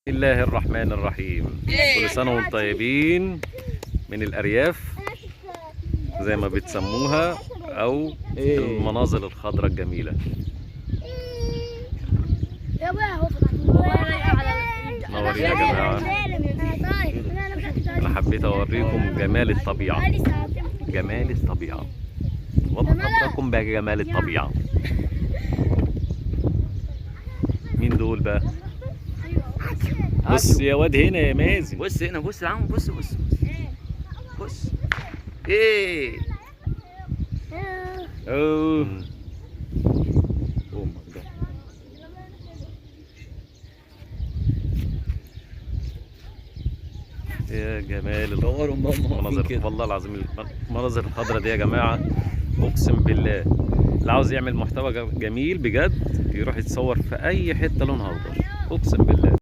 بسم الله الرحمن الرحيم. كل سنة وانتم طيبين من الأرياف زي ما بتسموها أو المناظر الخضراء الجميلة. نورين يا جماعة، أنا حبيت أوريكم جمال الطبيعة. جمال الطبيعة والله أفكركم بجمال الطبيعة. مين دول بقى؟ بص يا واد هنا يا مازن، بص هنا، بص يا عم، بص بص بص. ايه اوه يا جمال المناظر، والله العظيم المناظر الخضراء دي يا جماعة اقسم بالله اللي عاوز يعمل محتوى جميل بجد يروح يتصور في اي حتة لونها اخضر، اقسم بالله.